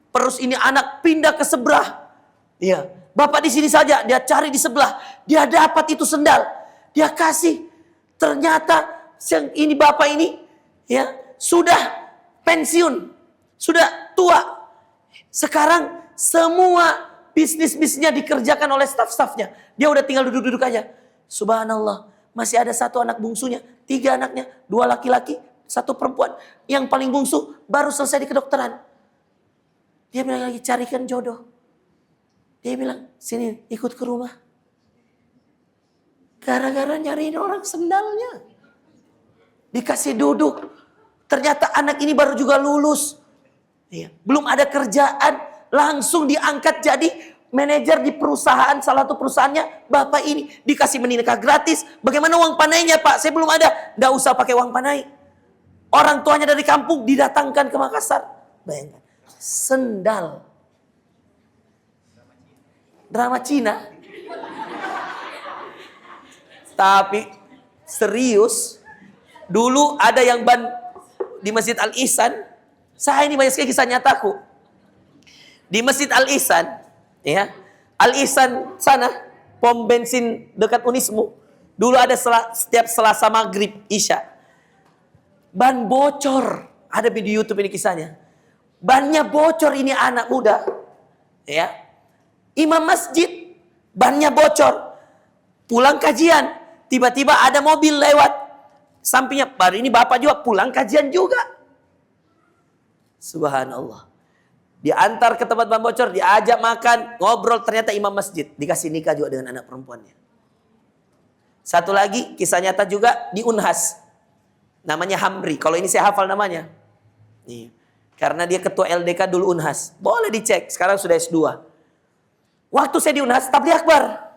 Terus ini anak pindah ke sebelah. Iya, bapak di sini saja. Dia cari di sebelah. Dia dapat itu sendal. Dia kasih. Ternyata ini bapak ini ya sudah pensiun, sudah tua. Sekarang semua bisnisnya dikerjakan oleh staf-stafnya. Dia udah tinggal duduk-duduk aja. Subhanallah, masih ada satu anak bungsunya, 3 anaknya, 2 laki-laki, 1 perempuan. Yang paling bungsu baru selesai di kedokteran. Dia bilang lagi carikan jodoh. Dia bilang, sini ikut ke rumah. Gara-gara nyariin orang sendalnya. Dikasih duduk. Ternyata anak ini baru juga lulus. Belum ada kerjaan. langsung diangkat jadi manajer di perusahaan, salah satu perusahaannya. Bapak ini dikasih menikah gratis. Bagaimana uang panainya Pak? Saya belum ada. Nggak usah pakai uang panai. Orang tuanya dari kampung didatangkan ke Makassar. Bayangkan. Sendal. Drama Cina. Tapi serius. Dulu ada yang di Masjid Al-Ihsan. Saya ini banyak sekali kisah nyataku. Di Masjid Al-Ihsan, ya, Al-Ihsan sana, pom bensin dekat Unismu. Dulu ada setiap Selasa maghrib, Isya. Ban bocor. Ada video YouTube ini kisahnya. Bannya bocor, ini anak muda. Ya. Imam masjid, bannya bocor. Pulang kajian, tiba-tiba ada mobil lewat. Sampingnya, baru ini bapak juga pulang kajian juga. Subhanallah. Diantar ke tempat ban bocor, diajak makan, ngobrol, ternyata imam masjid. Dikasih nikah juga dengan anak perempuannya. Satu lagi, kisah nyata juga di Unhas. Namanya Hamri, kalau ini saya hafal namanya. Nih. Karena dia ketua LDK dulu Unhas. Boleh dicek, sekarang sudah S2. Waktu saya di Unhas, tabligh akbar.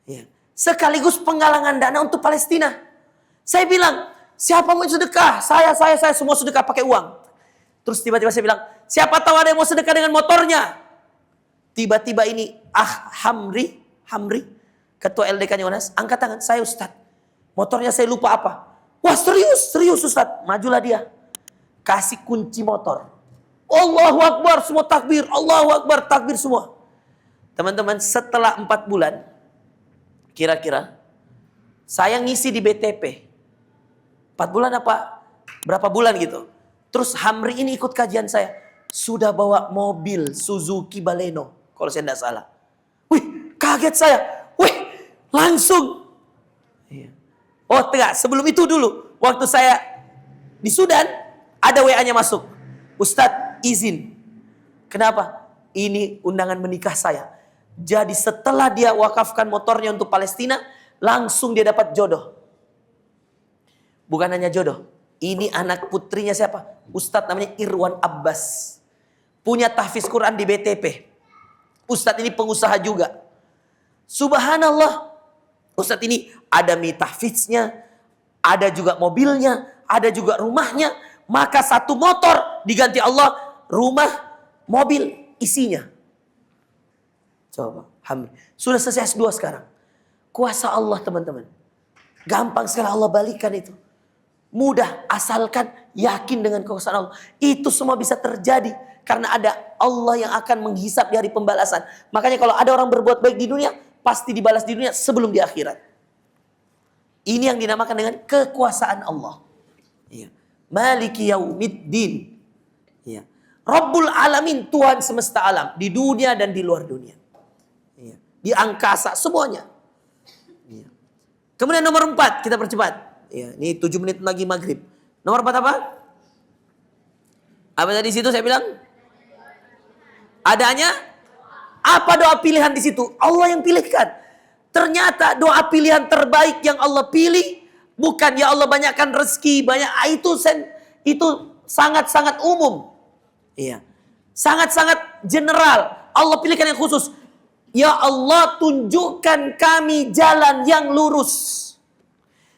Ya. Sekaligus penggalangan dana untuk Palestina. Saya bilang, siapa mau sedekah? Saya semua sedekah pakai uang. Terus tiba-tiba saya bilang, siapa tahu ada yang mau sedekah dengan motornya? Tiba-tiba ini, Hamri, ketua LDK-nya Unhas, angkat tangan, saya Ustadz. Motornya saya lupa apa. Wah serius Ustadz. Majulah dia. Kasih kunci motor. Allahu Akbar, semua takbir. Allahu Akbar, takbir semua. Teman-teman, setelah 4 bulan, kira-kira, saya ngisi di BTP. 4 bulan apa? Berapa bulan gitu. Terus Hamri ini ikut kajian saya. Sudah bawa mobil Suzuki Baleno. Kalau saya tidak salah. Wih, kaget saya. Wih, langsung. Oh, enggak. Sebelum itu dulu. Waktu saya di Sudan, ada WA-nya masuk. Ustadz, izin. Kenapa? Ini undangan menikah saya. Jadi setelah dia wakafkan motornya untuk Palestina, langsung dia dapat jodoh. Bukan hanya jodoh. Ini anak putrinya siapa? Ustadz namanya Irwan Abbas. Punya tahfiz Quran di BTP. Ustadz ini pengusaha juga. Subhanallah. Ustadz ini ada tahfiznya, ada juga mobilnya, ada juga rumahnya. Maka satu motor diganti Allah, rumah, mobil, isinya. Coba, Hamid. Sudah selesai S2 sekarang. Kuasa Allah teman-teman. Gampang sekali Allah balikan itu. Mudah, asalkan yakin dengan kekuasaan Allah. Itu semua bisa terjadi. Karena ada Allah yang akan menghisap di hari pembalasan. Makanya kalau ada orang berbuat baik di dunia, pasti dibalas di dunia sebelum di akhirat. Ini yang dinamakan dengan kekuasaan Allah. Iya. Maliki yaumiddin. Ya. Rabbul alamin, Tuhan semesta alam. Di dunia dan di luar dunia. Ya. Di angkasa, semuanya. Ya. Kemudian nomor 4, kita percepat. Ya, ini 7 menit lagi maghrib. Nomor 4 apa? Apa tadi situ saya bilang? Adanya? Apa doa pilihan di situ? Allah yang pilihkan. Ternyata doa pilihan terbaik yang Allah pilih bukan ya Allah banyakkan rezeki, banyak itu sangat-sangat umum. Iya. Sangat-sangat general. Allah pilihkan yang khusus. Ya Allah tunjukkan kami jalan yang lurus.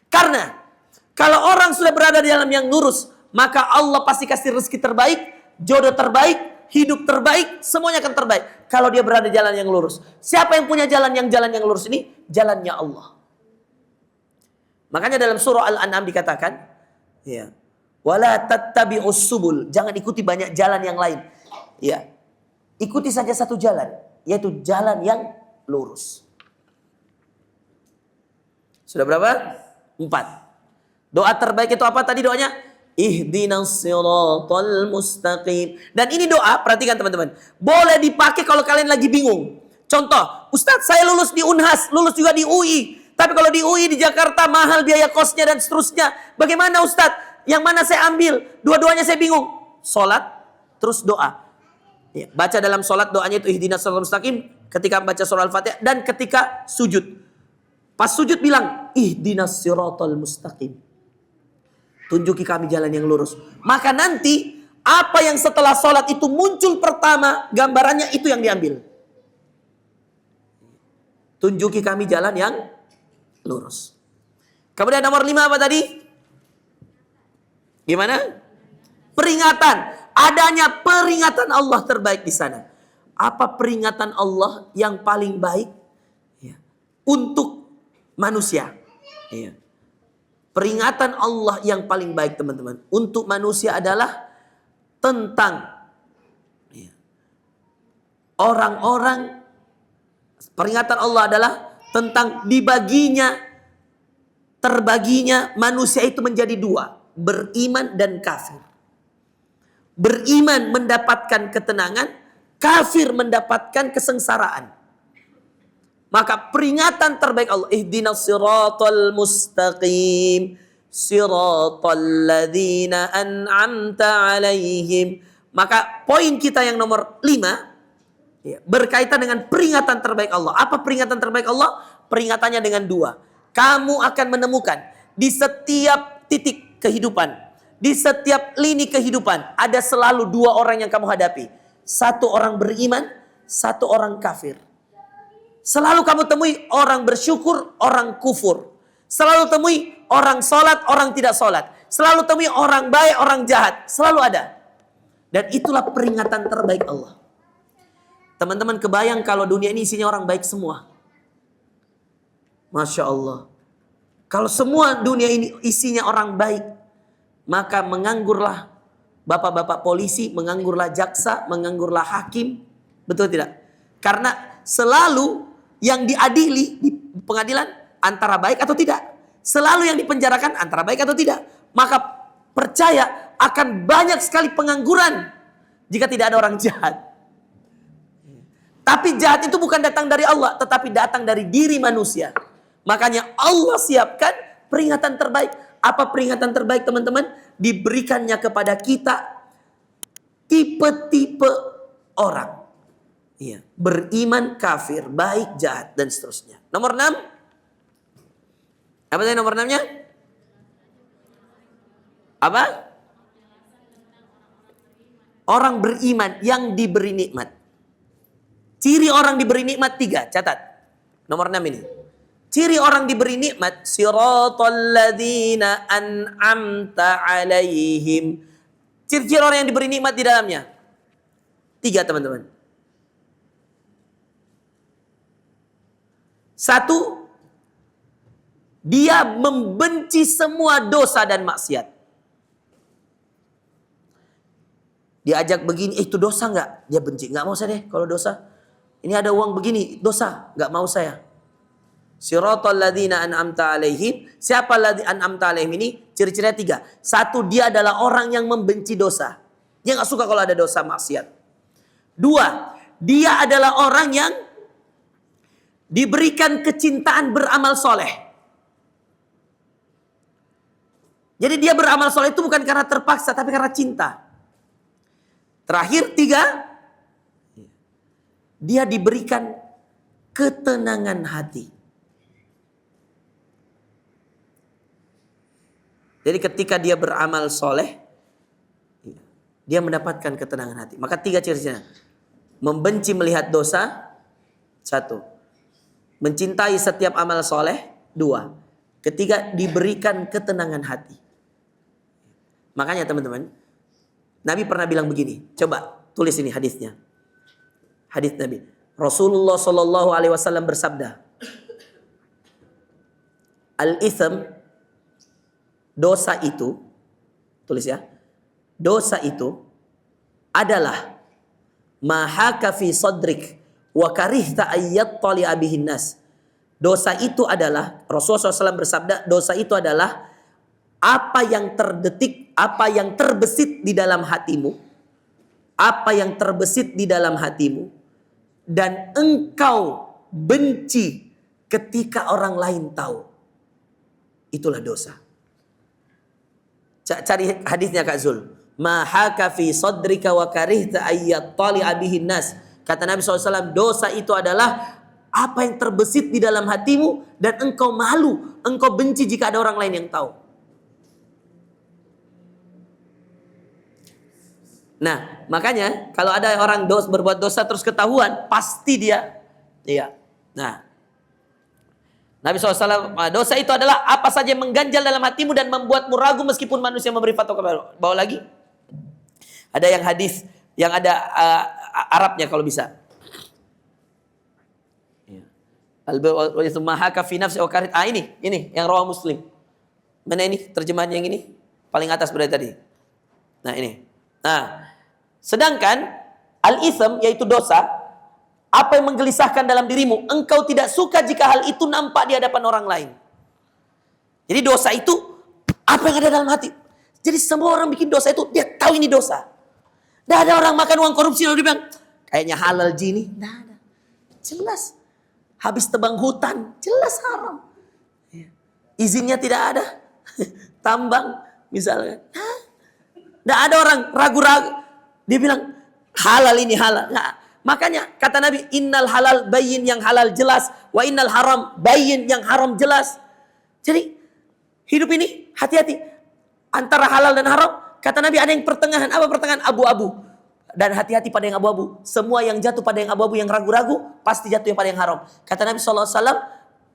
Karena kalau orang sudah berada di dalam yang lurus, maka Allah pasti kasih rezeki terbaik, jodoh terbaik, hidup terbaik, semuanya akan terbaik. Kalau dia berada di jalan yang lurus. Siapa yang punya jalan yang lurus ini? Jalannya Allah. Makanya dalam surah Al-An'am dikatakan, ya, wala tattabi'us subul, jangan ikuti banyak jalan yang lain. Ya. Ikuti saja satu jalan, yaitu jalan yang lurus. Sudah berapa? 4. Doa terbaik itu apa tadi doanya? Ihdinas siratal mustaqim. Dan ini doa, perhatikan teman-teman. Boleh dipakai kalau kalian lagi bingung. Contoh, Ustadz saya lulus di Unhas, lulus juga di UI. Tapi kalau di UI di Jakarta mahal biaya kosnya dan seterusnya. Bagaimana Ustadz? Yang mana saya ambil? Dua-duanya saya bingung. Sholat, terus doa. Ya, baca dalam sholat doanya itu ihdinas siratal mustaqim. Ketika baca surah Al-Fatihah dan ketika sujud. Pas sujud bilang, ihdinas siratal mustaqim. Tunjuki kami jalan yang lurus. Maka nanti Apa yang setelah sholat itu muncul pertama, gambarannya itu yang diambil. Tunjuki kami jalan yang lurus. Kemudian nomor 5 apa tadi? Gimana? Peringatan. Adanya peringatan Allah terbaik di sana. Apa peringatan Allah yang paling baik? Ya. Untuk manusia. Ya. Peringatan Allah yang paling baik, teman-teman, untuk manusia adalah tentang orang-orang. Peringatan Allah adalah tentang terbaginya manusia itu menjadi dua, beriman dan kafir. Beriman mendapatkan ketenangan, kafir mendapatkan kesengsaraan. Maka peringatan terbaik Allah, ihdinas siratal mustaqim, siratal ladzina an'amta alaihim. Maka poin kita yang nomor 5 berkaitan dengan peringatan terbaik Allah. Apa peringatan terbaik Allah? Peringatannya dengan 2. Kamu akan menemukan di setiap titik kehidupan, di setiap lini kehidupan, ada selalu 2 orang yang kamu hadapi. 1 orang beriman, 1 orang kafir. Selalu kamu temui orang bersyukur, orang kufur. Selalu temui orang sholat, orang tidak sholat. Selalu temui orang baik, orang jahat. Selalu ada. Dan itulah peringatan terbaik Allah. Teman-teman kebayang kalau dunia ini isinya orang baik semua. Masya Allah. Kalau semua dunia ini isinya orang baik, maka menganggurlah bapak-bapak polisi, menganggurlah jaksa, menganggurlah hakim. Betul tidak? Karena selalu yang diadili di pengadilan antara baik atau tidak. Selalu yang dipenjarakan antara baik atau tidak. Maka percaya akan banyak sekali pengangguran jika tidak ada orang jahat. Tapi jahat itu bukan datang dari Allah, tetapi datang dari diri manusia. Makanya Allah siapkan peringatan terbaik. Apa peringatan terbaik, teman-teman? Diberikannya kepada kita tipe-tipe orang. Iya, beriman, kafir, baik, jahat, dan seterusnya. Nomor 6. Apa tadi nomor 6-nya? Apa? Orang beriman yang diberi nikmat. Ciri orang diberi nikmat 3, catat. Nomor 6 ini. Ciri orang diberi nikmat, siratal ladzina an'amta alaihim. Ciri-ciri orang yang diberi nikmat di dalamnya 3, teman-teman. 1, dia membenci semua dosa dan maksiat. Diajak begini, itu dosa nggak? Dia benci, nggak mau saya deh kalau dosa. Ini ada uang begini, dosa, nggak mau saya. Siratal ladzina an'amta alaihim. Siapa ladzi an'amta alaihim ini? Ciri-cirinya 3. 1, dia adalah orang yang membenci dosa. Dia nggak suka kalau ada dosa maksiat. 2, dia adalah orang yang diberikan kecintaan beramal soleh. Jadi dia beramal soleh itu bukan karena terpaksa, tapi karena cinta. Terakhir 3, dia diberikan ketenangan hati. Jadi ketika dia beramal soleh, dia mendapatkan ketenangan hati. Maka 3 ciri-cirinya. Membenci melihat dosa, 1. Mencintai setiap amal soleh, 2. Ketiga, diberikan ketenangan hati. Makanya teman-teman, Nabi pernah bilang begini. Coba tulis ini hadisnya. Hadis Nabi. Rasulullah Shallallahu Alaihi Wasallam bersabda, al-itham, dosa itu, tulis ya, dosa itu adalah mahaka fi sadrik wa karihta ayyattali abihin nas. Dosa itu adalah, Rasulullah SAW bersabda, dosa itu adalah apa yang terdetik, apa yang terbesit di dalam hatimu, apa yang terbesit di dalam hatimu, dan engkau benci ketika orang lain tahu. Itulah dosa. Cari hadisnya Kak Zul. Mahaka fi sadrika wa karihta ayyattali abihin nas. Kata Nabi SAW, dosa itu adalah apa yang terbesit di dalam hatimu dan engkau malu, engkau benci jika ada orang lain yang tahu. Nah, makanya kalau ada orang berbuat dosa terus ketahuan, pasti dia, iya. Nah, Nabi SAW, dosa itu adalah apa saja yang mengganjal dalam hatimu dan membuatmu ragu meskipun manusia memberi fatwa kepada. Bawa lagi. Ada yang hadis, yang ada Arabnya kalau bisa. Ini yang rawah Muslim. Mana ini terjemahan yang ini? Paling atas berarti tadi. Nah ini. Nah, sedangkan al-itsm yaitu dosa, apa yang menggelisahkan dalam dirimu, engkau tidak suka jika hal itu nampak di hadapan orang lain. Jadi dosa itu apa yang ada dalam hati. Jadi semua orang bikin dosa itu dia tahu ini dosa. Tidak ada orang makan uang korupsi lalu dia bilang kayaknya halal ini. Tidak ada. Jelas. Habis tebang hutan, jelas haram. Izinnya tidak ada. Tambang misalnya. Tidak ada orang ragu-ragu. Dia bilang halal ini halal. Nah, makanya kata Nabi, innal halal bayyin, yang halal jelas. Wa innal haram bayyin, yang haram jelas. Jadi hidup ini hati-hati. Antara halal dan haram, kata Nabi ada yang pertengahan. Apa pertengahan? Abu-abu. Dan hati-hati pada yang abu-abu. Semua yang jatuh pada yang abu-abu, yang ragu-ragu, pasti jatuh pada yang haram. Kata Nabi SAW,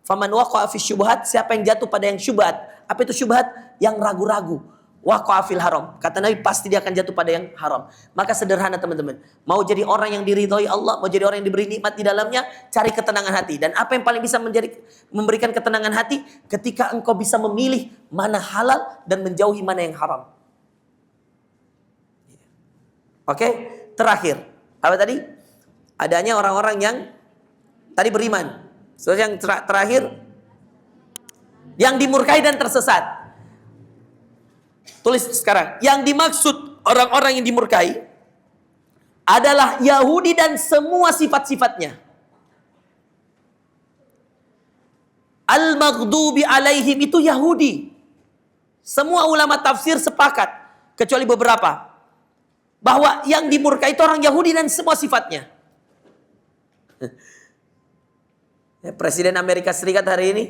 faman waqa'a fi syubhat, siapa yang jatuh pada yang syubhat. Apa itu syubhat? Yang ragu-ragu. Waqa'a fil haram. Kata Nabi pasti dia akan jatuh pada yang haram. Maka sederhana teman-teman. Mau jadi orang yang diridhoi Allah, mau jadi orang yang diberi nikmat di dalamnya, cari ketenangan hati. Dan apa yang paling bisa memberikan ketenangan hati? Ketika engkau bisa memilih mana halal dan menjauhi mana yang haram. Oke, terakhir. Apa tadi? Adanya orang-orang yang tadi beriman. So, yang terakhir, yang dimurkai dan tersesat. Tulis sekarang. Yang dimaksud orang-orang yang dimurkai adalah Yahudi dan semua sifat-sifatnya. Al-maghdubi alaihim itu Yahudi. Semua ulama tafsir sepakat, kecuali beberapa, bahwa yang dimurkai itu orang Yahudi dan semua sifatnya. Presiden Amerika Serikat hari ini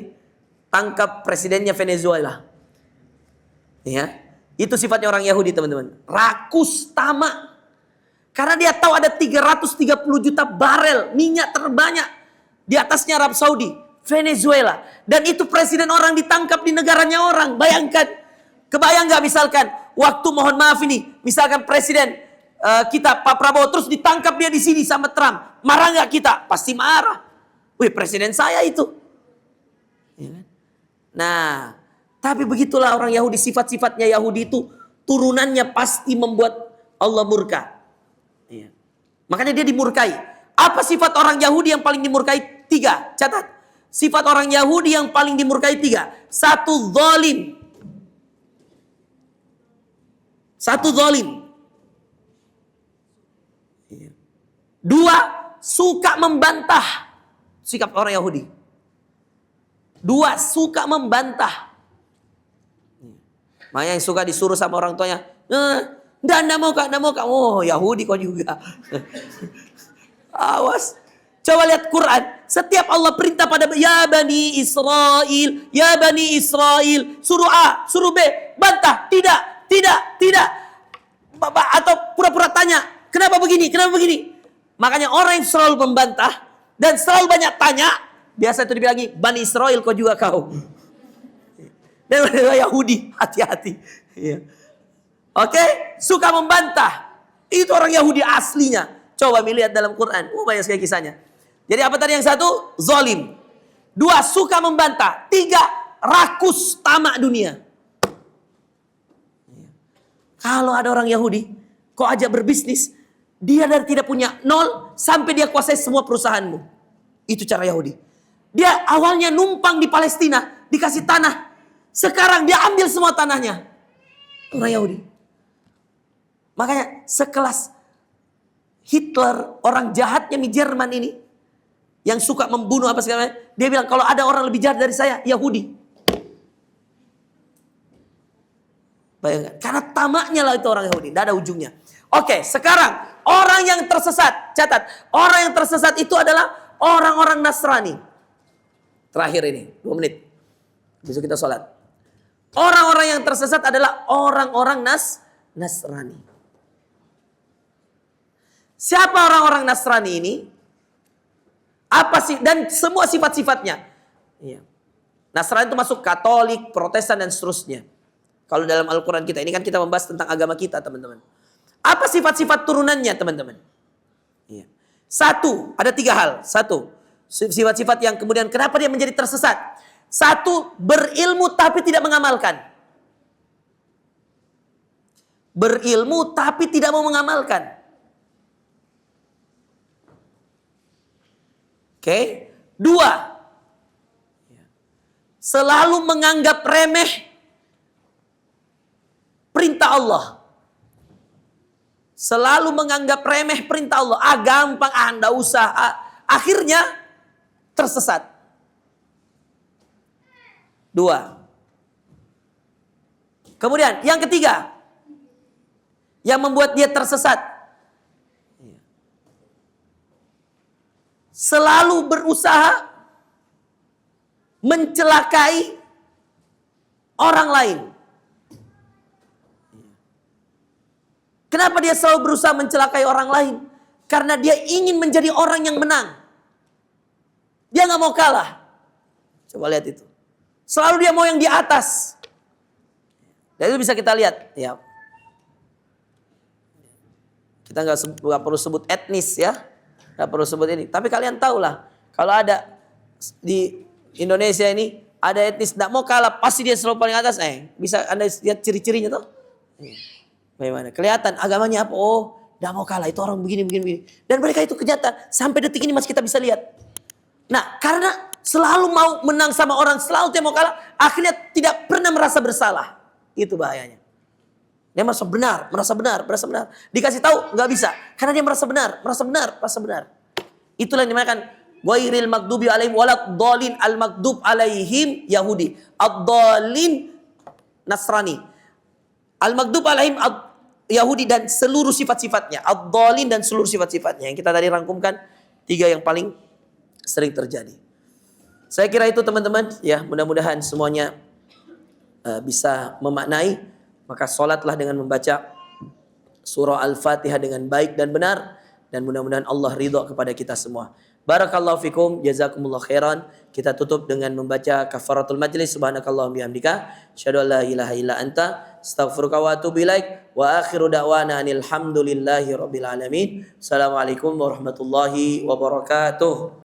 tangkap presidennya Venezuela. Ya, itu sifatnya orang Yahudi, teman-teman. Rakus, tamak. Karena dia tahu ada 330 juta barel minyak terbanyak di atasnya Arab Saudi, Venezuela. Dan itu presiden orang ditangkap di negaranya orang. Bayangkan. Kebayang nggak misalkan waktu mohon maaf ini, misalkan presiden kita Pak Prabowo terus ditangkap dia di sini sama Trump, marah nggak kita? Pasti marah. Wih, presiden saya itu. Ya kan? Nah, tapi begitulah orang Yahudi, sifat-sifatnya Yahudi itu turunannya pasti membuat Allah murka. Ya. Makanya dia dimurkai. Apa sifat orang Yahudi yang paling dimurkai? 3, catat. Sifat orang Yahudi yang paling dimurkai 3. 1, zalim. 1, zalim. 2, suka membantah. Sikap orang Yahudi. 2, suka membantah. Makanya yang suka disuruh sama orang tuanya, Nggak mau kak. Oh, Yahudi kau juga. Awas. Coba lihat Quran. Setiap Allah perintah pada ya Bani Israel. Suruh A, suruh B. Bantah. Tidak. Atau pura-pura tanya. Kenapa begini? Makanya orang yang selalu membantah dan selalu banyak tanya, biasa itu dibilangi, Bani Israel kau juga kau. Dan Yahudi, hati-hati. Ya. Oke, suka membantah. Itu orang Yahudi aslinya. Coba melihat dalam Quran. Banyak sekali kisahnya. Jadi apa tadi yang 1? Zalim. 2, suka membantah. 3, rakus, tamak dunia. Kalau ada orang Yahudi, kau ajak berbisnis, dia dari tidak punya 0 sampai dia kuasai semua perusahaanmu. Itu cara Yahudi. Dia awalnya numpang di Palestina, dikasih tanah. Sekarang dia ambil semua tanahnya. Orang Yahudi. Makanya sekelas Hitler, orang jahatnya di Jerman ini, yang suka membunuh apa segala macam, dia bilang kalau ada orang lebih jahat dari saya, Yahudi. Bayangkan, karena tamaknya lah itu orang Yahudi, tidak ada ujungnya. Oke, sekarang orang yang tersesat, catat, orang yang tersesat itu adalah orang-orang Nasrani. Terakhir ini, 2 menit. Besok kita sholat. Orang-orang yang tersesat adalah orang-orang Nasrani. Siapa orang-orang Nasrani ini? Apa sih? Dan semua sifat-sifatnya. Iya. Nasrani itu masuk Katolik, Protestan, dan seterusnya. Kalau dalam Al-Quran kita, ini kan kita membahas tentang agama kita, teman-teman. Apa sifat-sifat turunannya, teman-teman? Iya. Satu, ada 3 hal. Satu, sifat-sifat yang kemudian kenapa dia menjadi tersesat. Satu, berilmu tapi tidak mengamalkan. Berilmu tapi tidak mau mengamalkan. Oke. 2, selalu menganggap remeh perintah Allah. Selalu menganggap remeh perintah Allah. Gampang, enggak usah. Akhirnya tersesat. 2. Kemudian yang ketiga, yang membuat dia tersesat, selalu berusaha mencelakai orang lain. Kenapa dia selalu berusaha mencelakai orang lain? Karena dia ingin menjadi orang yang menang. Dia nggak mau kalah. Coba lihat itu. Selalu dia mau yang di atas. Dan itu bisa kita lihat. Ya. Kita nggak perlu sebut etnis ya. Nggak perlu sebut ini. Tapi kalian tahulah. Kalau ada di Indonesia ini. Ada etnis nggak mau kalah. Pasti dia selalu paling atas. Bisa Anda lihat ciri-cirinya tuh. Bagaimana? Kelihatan agamanya apa? Oh, tidak mau kalah. Itu orang begini. Dan mereka itu kenyataan. Sampai detik ini masih kita bisa lihat. Nah, karena selalu mau menang sama orang, selalu dia mau kalah, akhirnya tidak pernah merasa bersalah. Itu bahayanya. Dia merasa benar. Dikasih tahu, nggak bisa. Karena dia merasa benar. Itulah yang dinamakan ghairil maghdubi alaihim waladdallin. Al-maghdub alaihim Yahudi. Ad-dallin Nasrani. Al-maghdub alaihim Yahudi dan seluruh sifat-sifatnya. Ad-dallin dan seluruh sifat-sifatnya. Yang kita tadi rangkumkan 3 yang paling sering terjadi. Saya kira itu teman-teman. Ya, mudah-mudahan semuanya bisa memaknai. Maka sholatlah dengan membaca surah Al-Fatihah dengan baik dan benar. Dan mudah-mudahan Allah ridho kepada kita semua. Barakallahu fikum, jazakumullah khairan. Kita tutup dengan membaca kafaratul majlis. Subhanakallah bihamdika, asyhadu an la ilaha illa anta, astaghfiruka wa atubu ilaik. Wa akhiru da'wana anil hamdulillahi rabbil alamin. Assalamualaikum warahmatullahi wabarakatuh.